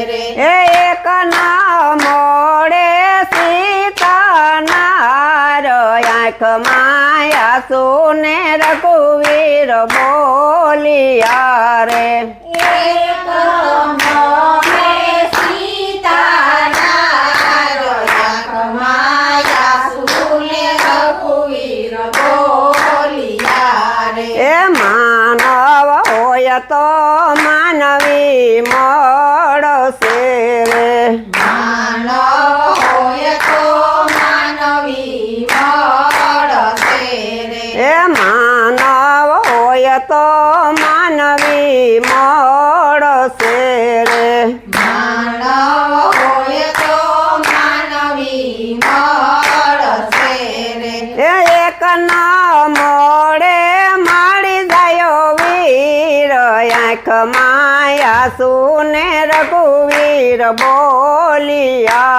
રે એક ના મોડે સીતાનાર આંખમાં આંસુ ને રઘુવીર બોલિયા રે એક મોઢે સીતાનાર આંખમાં આંસુને રઘુવીર બોલિયા રે એ માનવ હોય તો માનવી મળશે રે માનવ હોય તો માનવી મળશે રે એ માનવ હોય તો માનવી મળશે રે માનવ હોય તો માનવી મળશે રે એ એક ના મોડે મારી જાય વીર આંખમાં આંસુ ને રઘુવીર બોલિયા